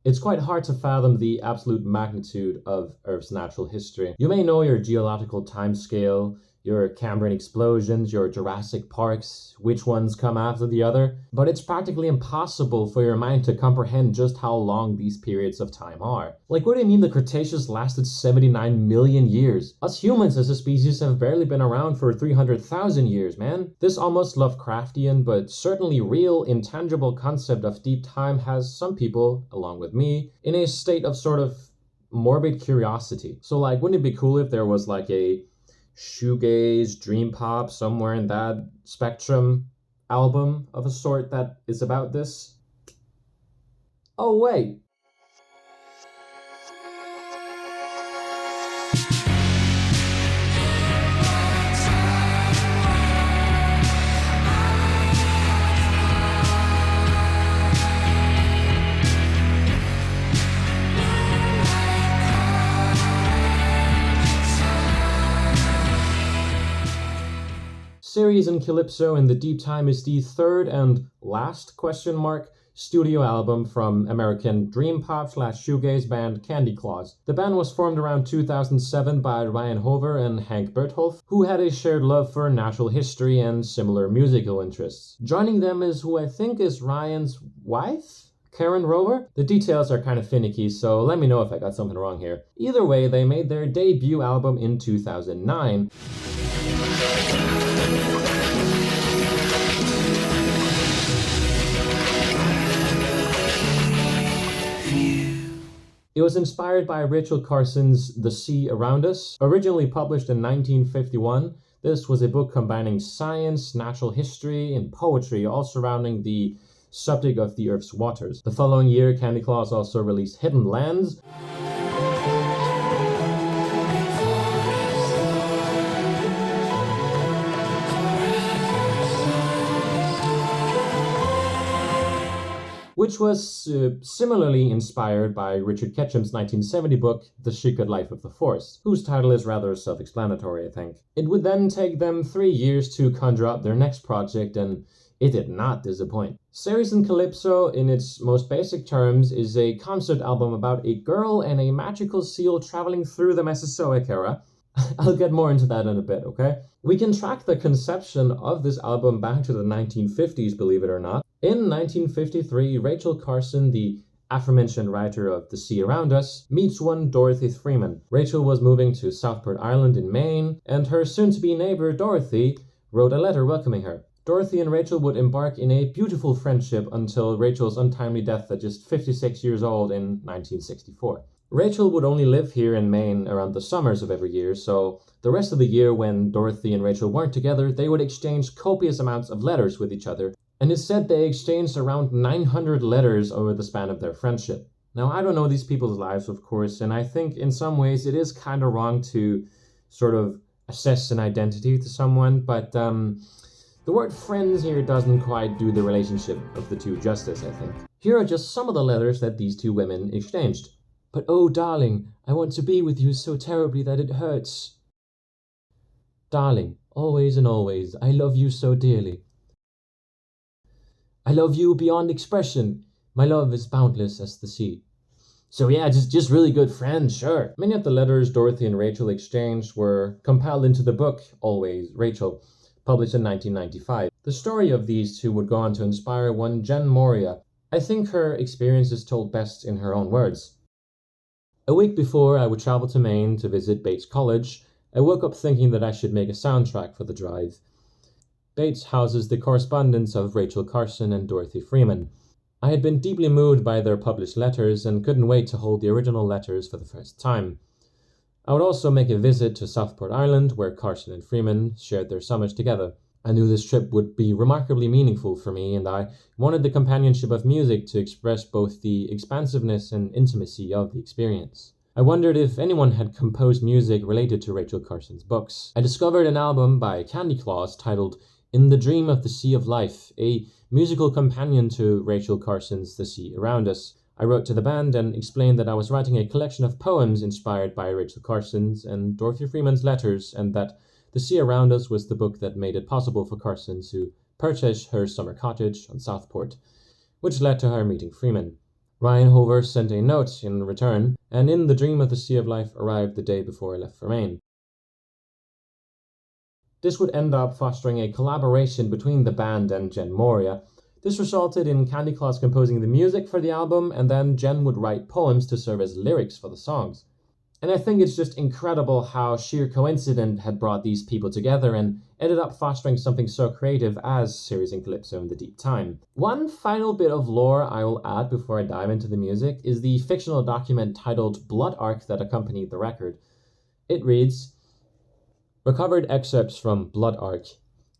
It's quite hard to fathom the absolute magnitude of Earth's natural history. You may know your geological timescale, your Cambrian explosions, your Jurassic parks, which ones come after the other, but it's practically impossible for your mind to comprehend just how long these periods of time are. Like, what do you mean the Cretaceous lasted 79 million years? Us humans as a species have barely been around for 300,000 years, man. This almost Lovecraftian, but certainly real, intangible concept of deep time has some people, along with me, in a state of sort of morbid curiosity. So, like, wouldn't it be cool if there was like a shoegaze, dream pop, somewhere in that spectrum album of a sort that is about this? Oh, wait. Ceres and Calypso in the Deep Time is the third and last studio album from American dream pop / shoegaze band Candy Claws. The band was formed around 2007 by Ryan Hover and Hank Bertholf, who had a shared love for natural history and similar musical interests. Joining them is who I think is Ryan's wife? Karen Rover? The details are kind of finicky, so let me know if I got something wrong here. Either way, they made their debut album in 2009. It was inspired by Rachel Carson's The Sea Around Us. Originally published in 1951, this was a book combining science, natural history, and poetry, all surrounding the subject of the Earth's waters. The following year, Candy Claws also released Hidden Lands, which was similarly inspired by Richard Ketchum's 1970 book, The Secret Life of the Forest, whose title is rather self-explanatory, I think. It would then take them 3 years to conjure up their next project, and it did not disappoint. Ceres and Calypso, in its most basic terms, is a concept album about a girl and a magical seal traveling through the Mesozoic era. I'll get more into that in a bit, okay? We can track the conception of this album back to the 1950s, believe it or not. In 1953, Rachel Carson, the aforementioned writer of The Sea Around Us, meets one Dorothy Freeman. Rachel was moving to Southport Island in Maine, and her soon-to-be neighbor, Dorothy, wrote a letter welcoming her. Dorothy and Rachel would embark in a beautiful friendship until Rachel's untimely death at just 56 years old in 1964. Rachel would only live here in Maine around the summers of every year, so the rest of the year when Dorothy and Rachel weren't together, they would exchange copious amounts of letters with each other, and it's said they exchanged around 900 letters over the span of their friendship. Now, I don't know these people's lives, of course, and I think in some ways it is kind of wrong to sort of assess an identity to someone, but the word friends here doesn't quite do the relationship of the two justice, I think. Here are just some of the letters that these two women exchanged. But oh, darling, I want to be with you so terribly that it hurts. Darling, always and always, I love you so dearly. I love you beyond expression. My love is boundless as the sea. So yeah, just really good friends, sure. Many of the letters Dorothy and Rachel exchanged were compiled into the book, Always, Rachel, published in 1995. The story of these two would go on to inspire one Jenn Morea. I think her experience is told best in her own words. A week before I would travel to Maine to visit Bates College, I woke up thinking that I should make a soundtrack for the drive. Bates houses the correspondence of Rachel Carson and Dorothy Freeman. I had been deeply moved by their published letters and couldn't wait to hold the original letters for the first time. I would also make a visit to Southport Island, where Carson and Freeman shared their summers together. I knew this trip would be remarkably meaningful for me, and I wanted the companionship of music to express both the expansiveness and intimacy of the experience. I wondered if anyone had composed music related to Rachel Carson's books. I discovered an album by Candy Claws titled In the Dream of the Sea of Life, a musical companion to Rachel Carson's The Sea Around Us. I wrote to the band and explained that I was writing a collection of poems inspired by Rachel Carson's and Dorothy Freeman's letters, and that The Sea Around Us was the book that made it possible for Carson to purchase her summer cottage on Southport, which led to her meeting Freeman. Ryan Hover sent a note in return, and in the dream of the Sea of Life arrived the day before I left for Maine. This would end up fostering a collaboration between the band and Jenn Morea. This resulted in Candy Claus composing the music for the album, and then Jenn would write poems to serve as lyrics for the songs. And I think it's just incredible how sheer coincidence had brought these people together and ended up fostering something so creative as Ceres and Calypso in the Deep Time. One final bit of lore I will add before I dive into the music is the fictional document titled Blood Ark that accompanied the record. It reads, "Recovered excerpts from Blood Ark,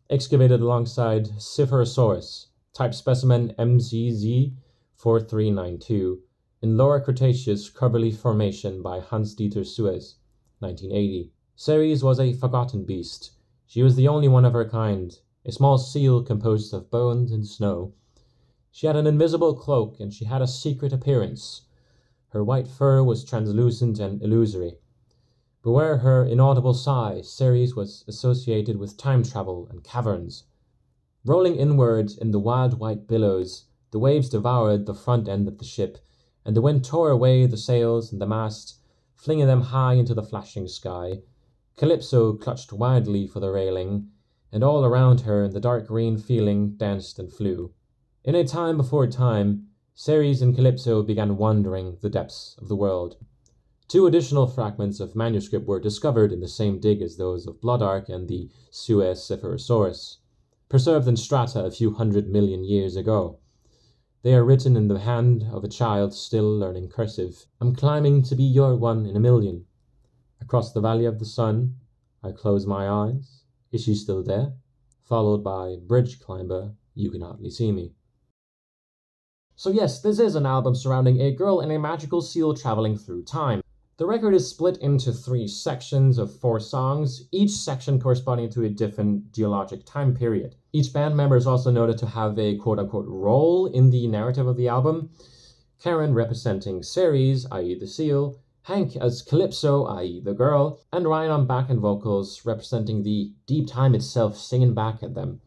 excavated alongside Cephalosaurus, type specimen MCZ 4392, in Lower Cretaceous Curvily Formation by Hans-Dieter Suez, 1980. Ceres was a forgotten beast. She was the only one of her kind, a small seal composed of bones and snow. She had an invisible cloak, and she had a secret appearance. Her white fur was translucent and illusory. Beware her inaudible sigh, Ceres was associated with time travel and caverns. Rolling inward in the wild white billows, the waves devoured the front end of the ship, and the wind tore away the sails and the mast, flinging them high into the flashing sky. Calypso clutched wildly for the railing, and all around her in the dark green feeling danced and flew. In a time before time, Ceres and Calypso began wandering the depths of the world." 2 additional fragments of manuscript were discovered in the same dig as those of Blood Ark and the Suez Cephalosaurus, preserved in strata a few 100 million years ago. They are written in the hand of a child still learning cursive. "I'm climbing to be your 1 in a million. Across the valley of the sun, I close my eyes. Is she still there?" Followed by "Bridge Climber, you can hardly see me." So yes, this is an album surrounding a girl and a magical seal traveling through time. The record is split into 3 sections of 4 songs, each section corresponding to a different geologic time period. Each band member is also noted to have a quote-unquote role in the narrative of the album. Karen representing Ceres, i.e. the seal, Hank as Calypso, i.e. the girl, and Ryan on back-end vocals representing the deep time itself singing back at them.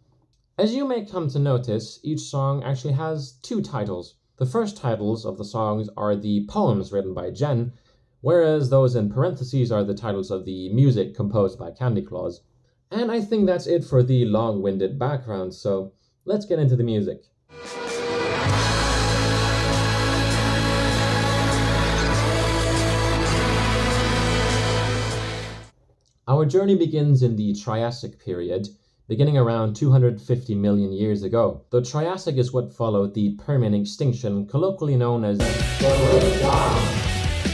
As you may come to notice, each song actually has 2 titles. The first titles of the songs are the poems written by Jenn, whereas those in parentheses are the titles of the music composed by Candy Claus. And I think that's it for the long-winded background, so let's get into the music. Our journey begins in the Triassic period, beginning around 250 million years ago. The Triassic is what followed the Permian extinction, colloquially known as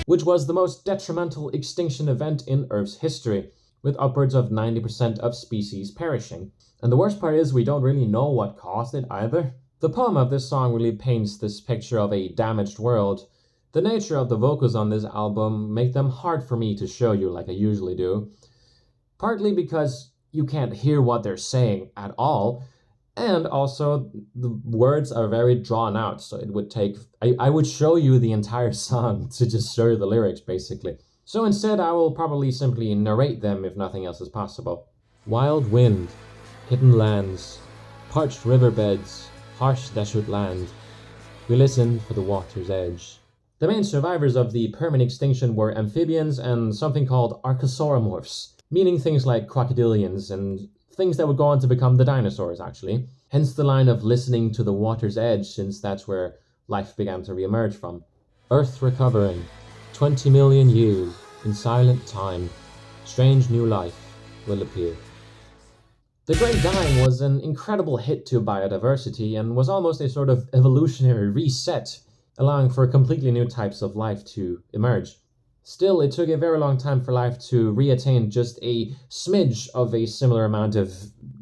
which was the most detrimental extinction event in Earth's history, with upwards of 90% of species perishing. And the worst part is we don't really know what caused it either. The poem of this song really paints this picture of a damaged world. The nature of the vocals on this album make them hard for me to show you like I usually do. Partly because you can't hear what they're saying at all, and also the words are very drawn out, so it would take... I would show you the entire song to just show you the lyrics, basically. So instead, I will probably simply narrate them if nothing else is possible. Wild wind, hidden lands, parched riverbeds, harsh desert land. We listen for the water's edge. The main survivors of the Permian extinction were amphibians and something called archosauromorphs, meaning things like crocodilians and things that would go on to become the dinosaurs, actually. Hence the line of listening to the water's edge, since that's where life began to re-emerge from. Earth recovering, 20 million years, in silent time, strange new life will appear. The Great Dying was an incredible hit to biodiversity and was almost a sort of evolutionary reset, allowing for completely new types of life to emerge. Still, it took a very long time for life to reattain just a smidge of a similar amount of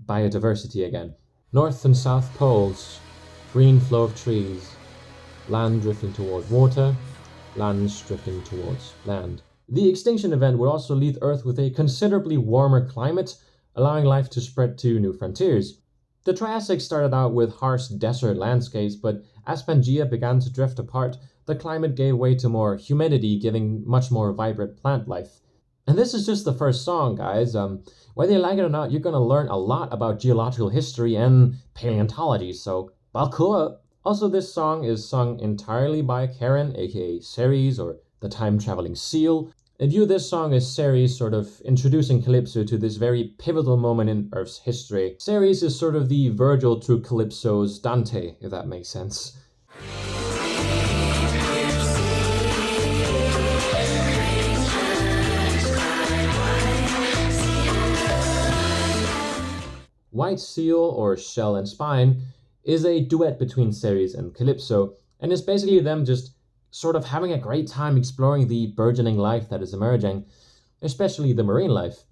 biodiversity again. North and South poles, green flow of trees, land drifting toward water, lands drifting towards land. The extinction event would also leave Earth with a considerably warmer climate, allowing life to spread to new frontiers. The Triassic started out with harsh desert landscapes, but as Pangea began to drift apart, the climate gave way to more humidity, giving much more vibrant plant life. And this is just the first song, guys. Whether you like it or not, you're going to learn a lot about geological history and paleontology, so buckle up. Also, this song is sung entirely by Karen, aka Ceres, or the time-traveling seal. I view this song as Ceres sort of introducing Calypso to this very pivotal moment in Earth's history. Ceres is sort of the Virgil to Calypso's Dante, if that makes sense. White Seal, or Shell and Spine, is a duet between Ceres and Calypso, and it's basically them just sort of having a great time exploring the burgeoning life that is emerging, especially the marine life.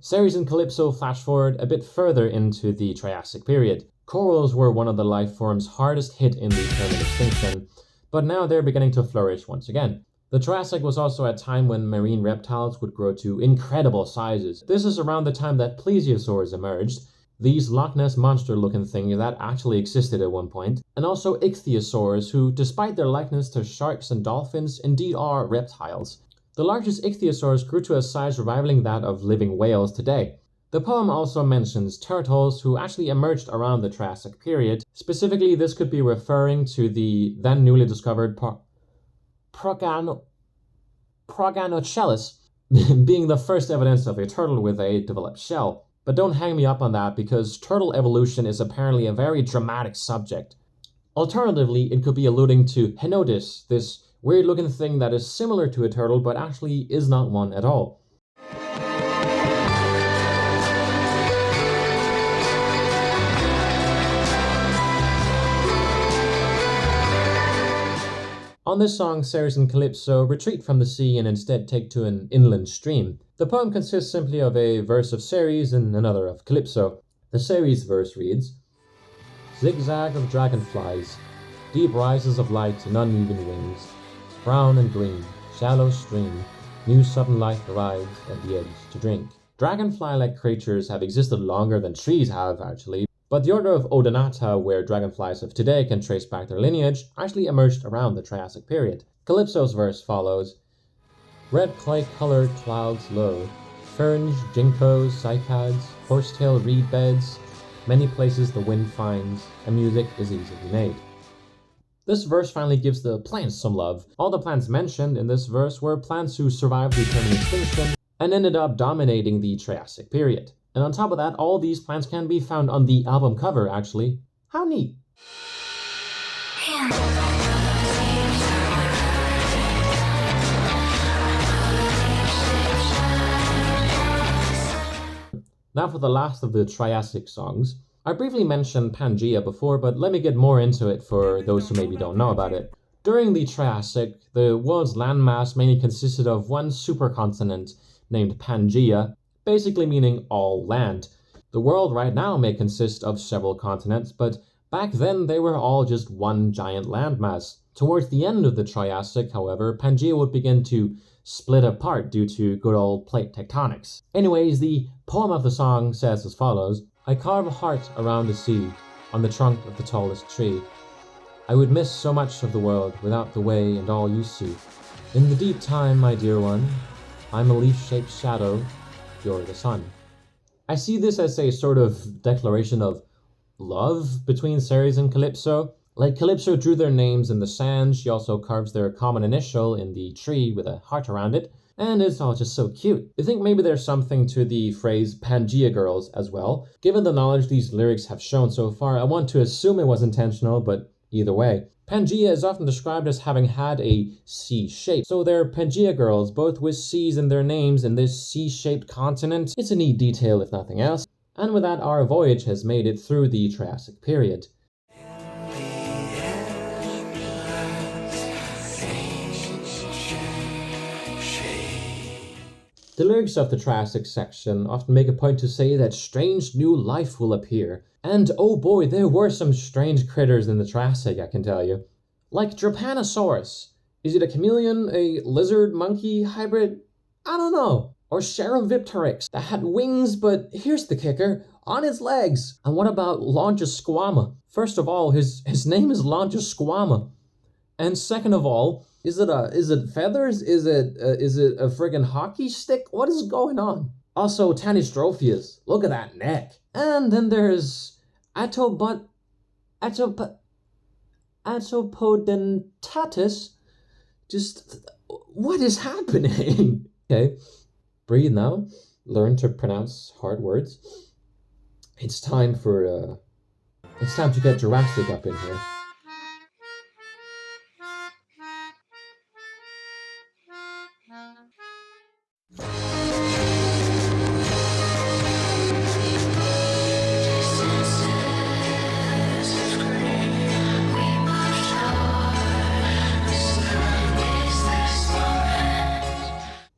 Ceres and Calypso flash forward a bit further into the Triassic period. Corals were one of the life forms hardest hit in the permanent extinction, but now they're beginning to flourish once again. The Triassic was also a time when marine reptiles would grow to incredible sizes. This is around the time that plesiosaurs emerged, these Loch Ness monster-looking things that actually existed at one point, and also ichthyosaurs who, despite their likeness to sharks and dolphins, indeed are reptiles. The largest ichthyosaurs grew to a size rivaling that of living whales today. The poem also mentions turtles who actually emerged around the Triassic period. Specifically, this could be referring to the then newly discovered Proganochelys being the first evidence of a turtle with a developed shell. But don't hang me up on that, because turtle evolution is apparently a very dramatic subject. Alternatively, it could be alluding to Henotis, this weird-looking thing that is similar to a turtle but actually is not one at all. On this song, Ceres and Calypso retreat from the sea and instead take to an inland stream. The poem consists simply of a verse of Ceres and another of Calypso. The Ceres verse reads, "Zigzag of dragonflies, deep rises of light and uneven wings, brown and green, shallow stream, new sudden light arrives at the edge to drink." Dragonfly-like creatures have existed longer than trees have, actually, but the order of Odonata, where dragonflies of today can trace back their lineage, actually emerged around the Triassic period. Calypso's verse follows, "Red clay-colored clouds low, ferns, ginkgos, cycads, horsetail reed beds, many places the wind finds, and music is easily made." This verse finally gives the plants some love. All the plants mentioned in this verse were plants who survived the permanent extinction and ended up dominating the Triassic period. And on top of that, all these plants can be found on the album cover, actually. How neat! Now for the last of the Triassic songs. I briefly mentioned Pangea before, but let me get more into it for those who maybe don't know about it. During the Triassic, the world's landmass mainly consisted of one supercontinent named Pangea, basically meaning all land. The world right now may consist of several continents, but back then they were all just one giant landmass. Towards the end of the Triassic, however, Pangea would begin to split apart due to good old plate tectonics. Anyways, the poem of the song says as follows, "I carve a heart around the sea, on the trunk of the tallest tree. I would miss so much of the world without the way and all you see. In the deep time, my dear one, I'm a leaf-shaped shadow, you're the sun." I see this as a sort of declaration of love between Ceres and Calypso. Like Calypso drew their names in the sand, she also carves their common initial in the tree with a heart around it, and it's all just so cute. I think maybe there's something to the phrase Pangea girls as well. Given the knowledge these lyrics have shown so far, I want to assume it was intentional, but Either way, Pangea is often described as having had a C shape. So they're Pangea girls, both with C's in their names in this C-shaped continent. It's a neat detail if nothing else. And with that, our voyage has made it through the Triassic period. The lyrics of the Triassic section often make a point to say that strange new life will appear. And oh boy, there were some strange critters in the Triassic, I can tell you. Like Drepanosaurus. Is it a chameleon, a lizard, monkey, hybrid? I don't know. Or Charovipteryx that had wings, but here's the kicker, on its legs. And what about Longisquama? First of all, his name is Longisquama. And second of all, is it feathers? Is it a friggin' hockey stick? What is going on? Also, Tanystrophias. Look at that neck. And then there's Atopodentatus. Just, what is happening? Okay, breathe now. Learn to pronounce hard words. It's time to get Jurassic up in here.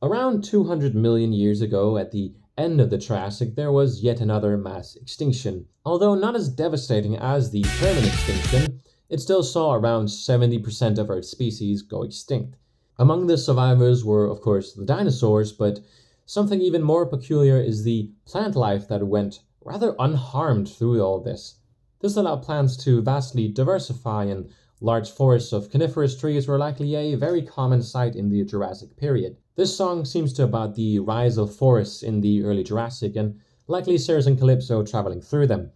Around 200 million years ago, at the end of the Triassic, there was yet another mass extinction. Although not as devastating as the Permian extinction, it still saw around 70% of Earth's species go extinct. Among the survivors were, of course, the dinosaurs, but something even more peculiar is the plant life that went rather unharmed through all this. This allowed plants to vastly diversify, and large forests of coniferous trees were likely a very common sight in the Jurassic period. This song seems to about the rise of forests in the early Jurassic, and likely Ceres and Calypso traveling through them.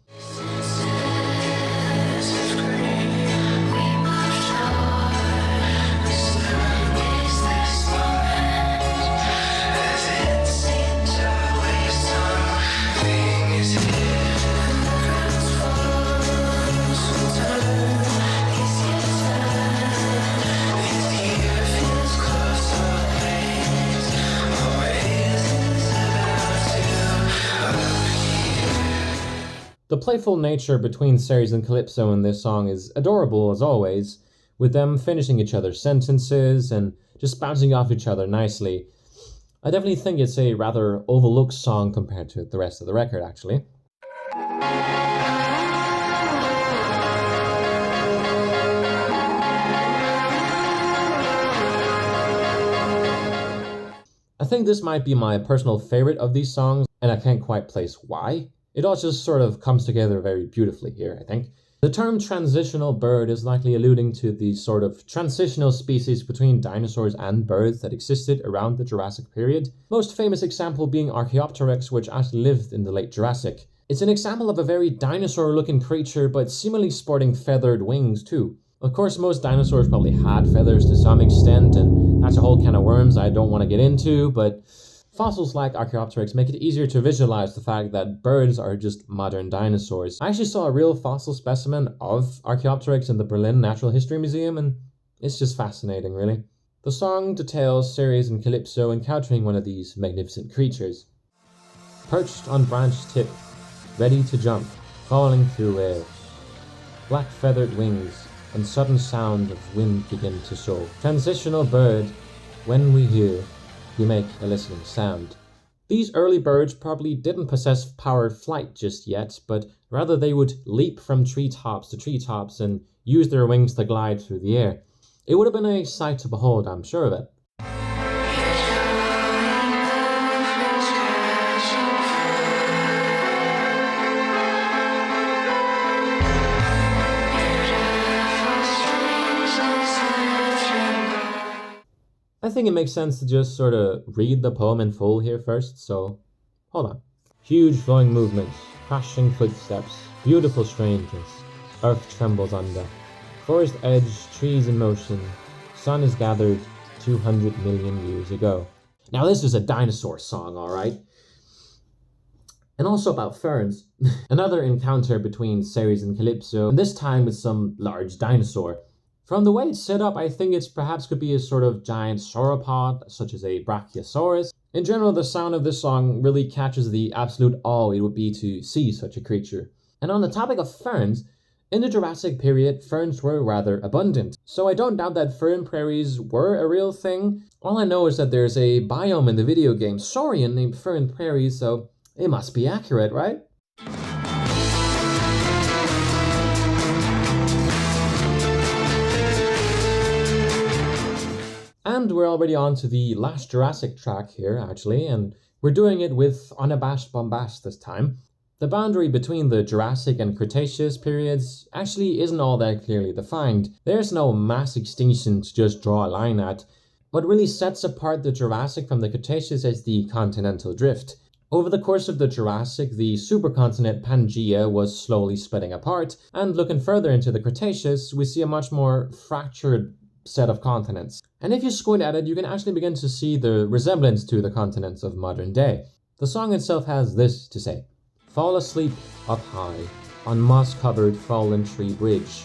The playful nature between Ceres and Calypso in this song is adorable as always, with them finishing each other's sentences and just bouncing off each other nicely. I definitely think it's a rather overlooked song compared to the rest of the record, actually. I think this might be my personal favorite of these songs, and I can't quite place why. It all just sort of comes together very beautifully here, I think. The term transitional bird is likely alluding to the sort of transitional species between dinosaurs and birds that existed around the Jurassic period. Most famous example being Archaeopteryx, which actually lived in the late Jurassic. It's an example of a very dinosaur-looking creature, but seemingly sporting feathered wings too. Of course, most dinosaurs probably had feathers to some extent, and that's a whole can of worms I don't want to get into, but fossils like Archaeopteryx make it easier to visualize the fact that birds are just modern dinosaurs. I actually saw a real fossil specimen of Archaeopteryx in the Berlin Natural History Museum, and it's just fascinating, really. The song details Ceres and Calypso encountering one of these magnificent creatures. Perched on branch tip, ready to jump, falling through air. Black feathered wings, and sudden sound of wind begin to soar. Transitional bird, when we hear, we make a listening sound. These early birds probably didn't possess powered flight just yet, but rather they would leap from treetops to treetops and use their wings to glide through the air. It would have been a sight to behold, I'm sure of it. I think it makes sense to just sort of read the poem in full here first, so hold on. Huge flowing movements, crashing footsteps, beautiful strangers, earth trembles under. Forest edge, trees in motion, sun is gathered 200 million years ago. Now this is a dinosaur song, alright? And also about ferns. Another encounter between Ceres and Calypso, and this time with some large dinosaur. From the way it's set up, I think it's perhaps could be a sort of giant sauropod, such as a brachiosaurus. In general, the sound of this song really catches the absolute awe it would be to see such a creature. And on the topic of ferns, in the Jurassic period, ferns were rather abundant. So I don't doubt that fern prairies were a real thing. All I know is that there's a biome in the video game Saurian named Fern Prairie, so it must be accurate, right? And we're already on to the last Jurassic track here, actually, and we're doing it with unabashed bombast this time. The boundary between the Jurassic and Cretaceous periods actually isn't all that clearly defined. There's no mass extinction to just draw a line at. What really sets apart the Jurassic from the Cretaceous is the continental drift. Over the course of the Jurassic, the supercontinent Pangea was slowly splitting apart, and looking further into the Cretaceous, we see a much more fractured set of continents. And if you squint at it, you can actually begin to see the resemblance to the continents of modern day. The song itself has this to say: "Fall asleep up high, on moss-covered fallen tree bridge.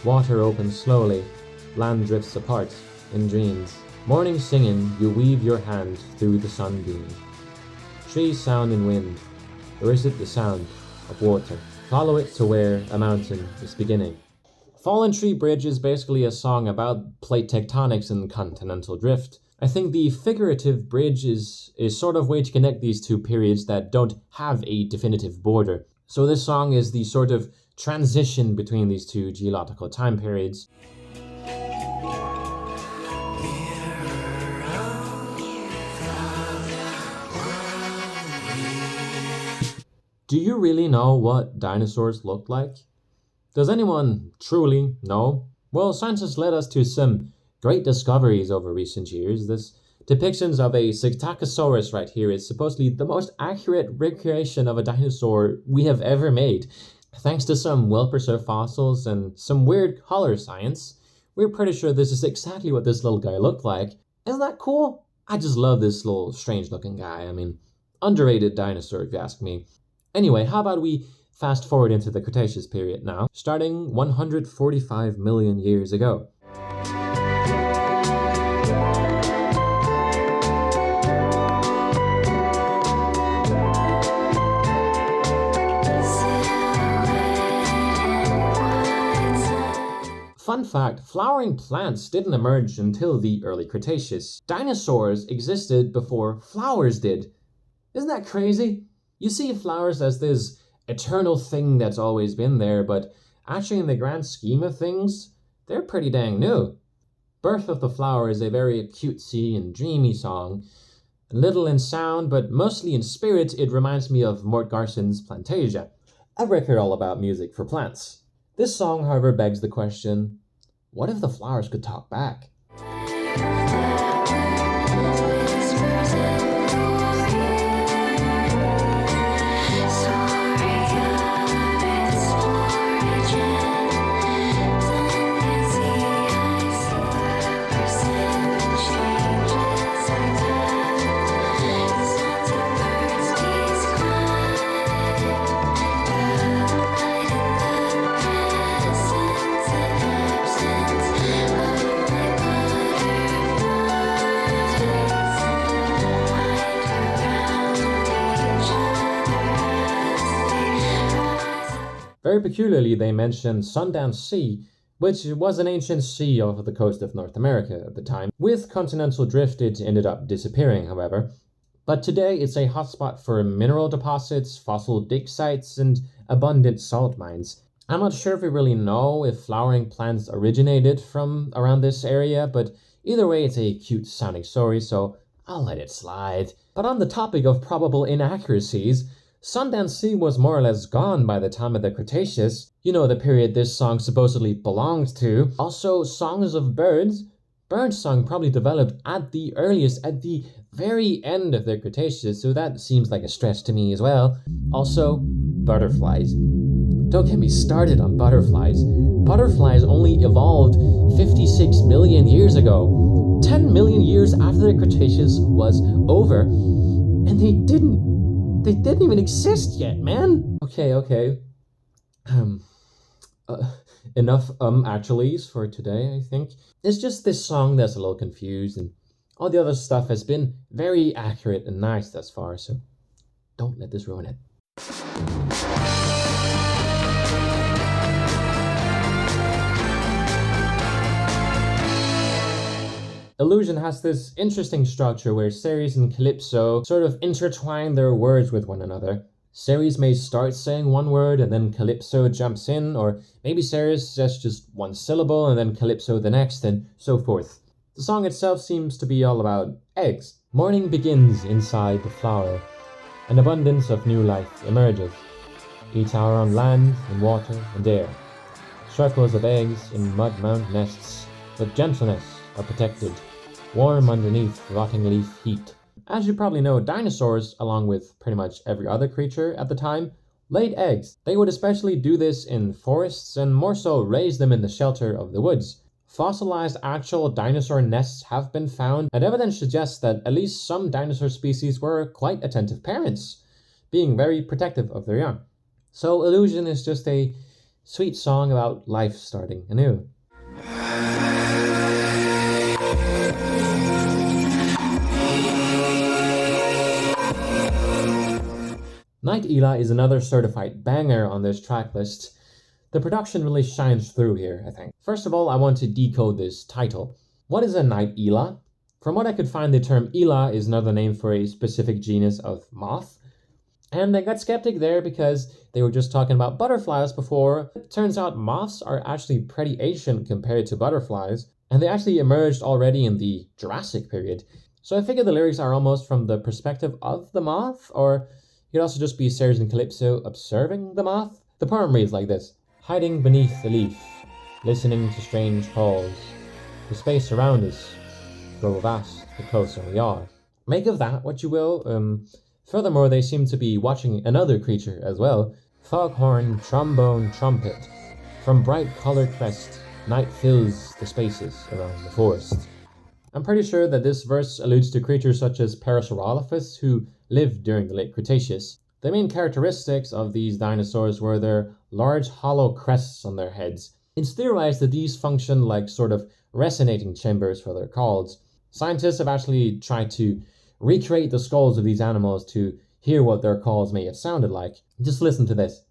Water opens slowly, land drifts apart in dreams. Morning singing, you weave your hand through the sunbeam. Trees sound in wind, or is it the sound of water? Follow it to where a mountain is beginning." Fallen Tree Bridge is basically a song about plate tectonics and continental drift. I think the figurative bridge is sort of way to connect these two periods that don't have a definitive border. So this song is the sort of transition between these two geological time periods. Do you really know what dinosaurs looked like? Does anyone truly know? Well, scientists led us to some great discoveries over recent years. This depictions of a Psittacosaurus right here is supposedly the most accurate recreation of a dinosaur we have ever made. Thanks to some well-preserved fossils and some weird color science, we're pretty sure this is exactly what this little guy looked like. Isn't that cool? I just love this little strange-looking guy. I mean, underrated dinosaur if you ask me. Anyway, how about we fast forward into the Cretaceous period now, starting 145 million years ago. Fun fact, flowering plants didn't emerge until the early Cretaceous. Dinosaurs existed before flowers did. Isn't that crazy? You see flowers as this eternal thing that's always been there, but actually in the grand scheme of things, they're pretty dang new. Birth of the Flower is a very cutesy and dreamy song. Little in sound, but mostly in spirit, it reminds me of Mort Garson's Pangea, a record all about music for plants. This song, however, begs the question, what if the flowers could talk back? Very peculiarly, they mention Sundance Sea, which was an ancient sea off of the coast of North America at the time. With continental drift, it ended up disappearing, however. But today, it's a hotspot for mineral deposits, fossil dig sites, and abundant salt mines. I'm not sure if we really know if flowering plants originated from around this area, but either way, it's a cute sounding story, so I'll let it slide. But on the topic of probable inaccuracies, Sundance Sea was more or less gone by the time of the Cretaceous, you know, the period this song supposedly belongs to. Also, songs of birds. Birdsong probably developed at the very end of the Cretaceous, so that seems like a stretch to me as well. Also, butterflies. Don't get me started on butterflies. Butterflies only evolved 56 million years ago. 10 million years after the Cretaceous was over, and they didn't They didn't even exist yet, man! Okay. Enough actuallys for today, I think. It's just this song that's a little confused, and all the other stuff has been very accurate and nice thus far, so don't let this ruin it. Illusion has this interesting structure where Ceres and Calypso sort of intertwine their words with one another. Ceres may start saying one word and then Calypso jumps in, or maybe Ceres says just one syllable and then Calypso the next, and so forth. The song itself seems to be all about eggs. Morning begins inside the flower. An abundance of new life emerges. Each hour on land, in water, and air. Circles of eggs in mud mound nests, with gentleness are protected, warm underneath rotting leaf heat. As you probably know, dinosaurs, along with pretty much every other creature at the time, laid eggs. They would especially do this in forests and more so raise them in the shelter of the woods. Fossilized actual dinosaur nests have been found, and evidence suggests that at least some dinosaur species were quite attentive parents, being very protective of their young. So Illusion is just a sweet song about life starting anew. Night Ela is another certified banger on this track list. The production really shines through here, I think. First of all, I want to decode this title. What is a Night Ela? From what I could find, the term Ela is another name for a specific genus of moth. And I got skeptic there because they were just talking about butterflies before. It turns out moths are actually pretty ancient compared to butterflies, and they actually emerged already in the Jurassic period. So I figured the lyrics are almost from the perspective of the moth, or it could also just be Ceres and Calypso observing the moth. The poem reads like this. Hiding beneath the leaf, listening to strange calls. The space around us grow vast the closer we are. Make of that what you will. Furthermore, they seem to be watching another creature as well. Foghorn, trombone, trumpet. From bright colored crest, night fills the spaces around the forest. I'm pretty sure that this verse alludes to creatures such as Parasaurolophus who lived during the late Cretaceous. The main characteristics of these dinosaurs were their large hollow crests on their heads. It's theorized that these function like sort of resonating chambers for their calls. Scientists have actually tried to recreate the skulls of these animals to hear what their calls may have sounded like. Just listen to this.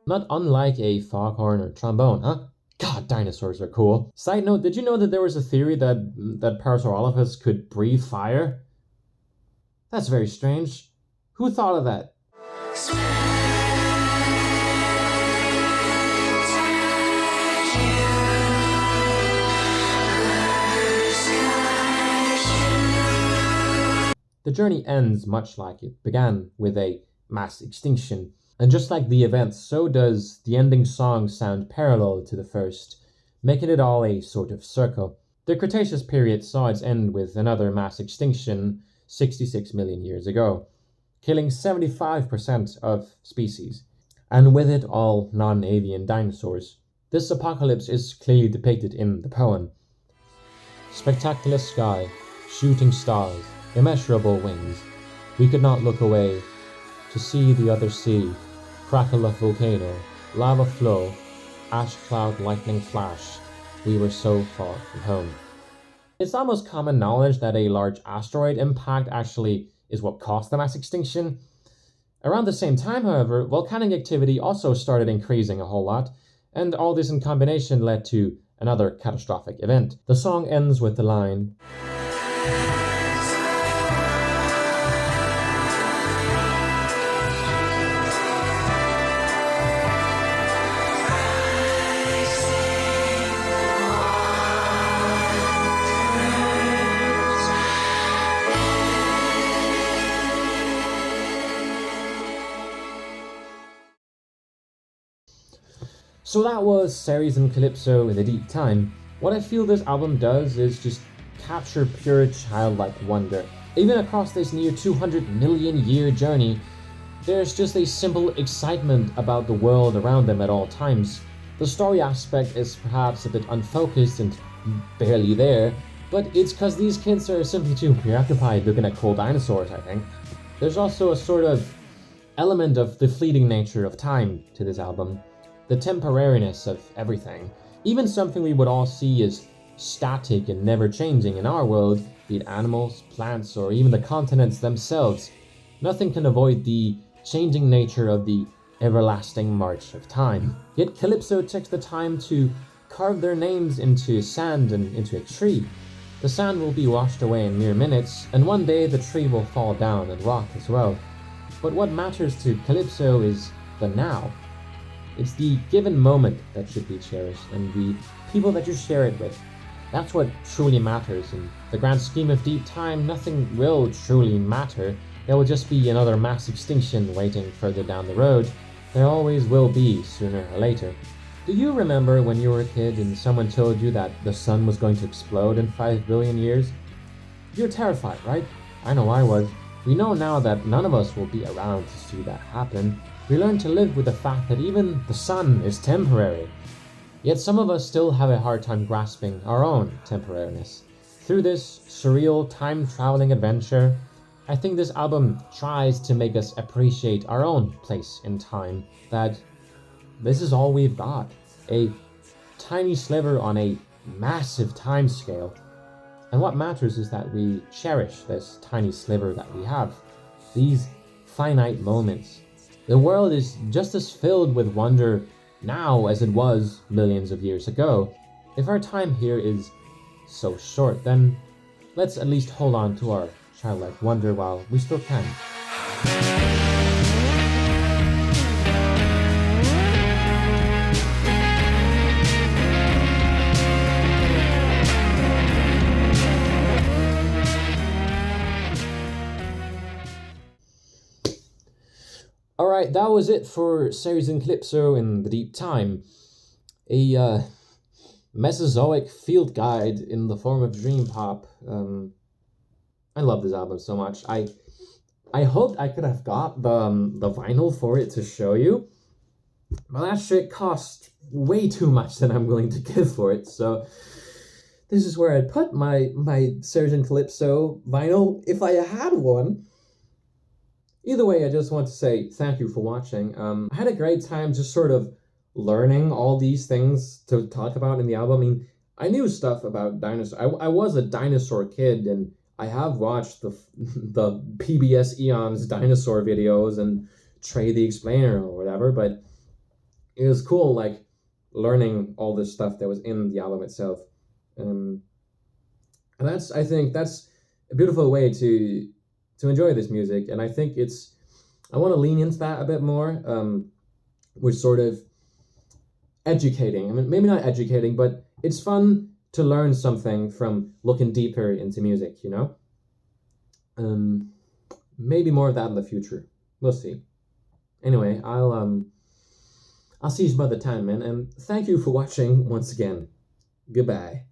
Not unlike a foghorn or trombone, huh? God, dinosaurs are cool. Side note, did you know that there was a theory that Parasaurolophus could breathe fire? That's very strange. Who thought of that? The journey ends much like it began, with a mass extinction. And just like the event, so does the ending song sound parallel to the first, making it all a sort of circle. The Cretaceous period saw its end with another mass extinction 66 million years ago, killing 75% of species, and with it all non-avian dinosaurs. This apocalypse is clearly depicted in the poem. Spectacular sky, shooting stars, immeasurable wings. We could not look away to see the other sea. Crackle of volcano, lava flow, ash cloud lightning flash. We were so far from home. It's almost common knowledge that a large asteroid impact actually is what caused the mass extinction. Around the same time, however, volcanic activity also started increasing a whole lot, and all this in combination led to another catastrophic event. The song ends with the line, So that was Ceres and Calypso in the Deep Time. What I feel this album does is just capture pure childlike wonder. Even across this near 200 million year journey, There's just a simple excitement about the world around them at all times. The story aspect is perhaps a bit unfocused and barely there, but it's because these kids are simply too preoccupied looking at cool dinosaurs, I think. There's also a sort of element of the fleeting nature of time to this album, the temporariness of everything. Even something we would all see as static and never changing in our world, be it animals, plants, or even the continents themselves. Nothing can avoid the changing nature of the everlasting march of time. Yet Calypso takes the time to carve their names into sand and into a tree. The sand will be washed away in mere minutes, and one day the tree will fall down and rot as well. But what matters to Calypso is the now. It's the given moment that should be cherished, and the people that you share it with. That's what truly matters. In the grand scheme of deep time, nothing will truly matter. There will just be another mass extinction waiting further down the road. There always will be, sooner or later. Do you remember when you were a kid and someone told you that the sun was going to explode in 5 billion years? You're terrified, right? I know I was. We know now that none of us will be around to see that happen. We learn to live with the fact that even the sun is temporary. Yet some of us still have a hard time grasping our own temporariness. Through this surreal time-traveling adventure, I think this album tries to make us appreciate our own place in time, that this is all we've got. A tiny sliver on a massive time scale. And what matters is that we cherish this tiny sliver that we have. These finite moments. The world is just as filled with wonder now as it was millions of years ago. If our time here is so short, then let's at least hold on to our childlike wonder while we still can. Alright, that was it for Ceres and Calypso in the Deep Time. A Mesozoic field guide in the form of dream pop. I love this album so much. I hoped I could have got the vinyl for it to show you, but that shit cost way too much than I'm willing to give for it, so this is where I'd put my Ceres and Calypso vinyl if I had one. Either way, I just want to say thank you for watching. I had a great time just sort of learning all these things to talk about in the album. I mean, I knew stuff about dinosaurs. I was a dinosaur kid, and I have watched the PBS Eons dinosaur videos and Trey the Explainer or whatever, but it was cool, like, learning all this stuff that was in the album itself. And I think that's a beautiful way to enjoy this music, and I think I want to lean into that a bit more, with sort of educating. I mean, maybe not educating, but it's fun to learn something from looking deeper into music, you know? Maybe more of that in the future. We'll see. Anyway, I'll see you some other time, man, and thank you for watching once again. Goodbye.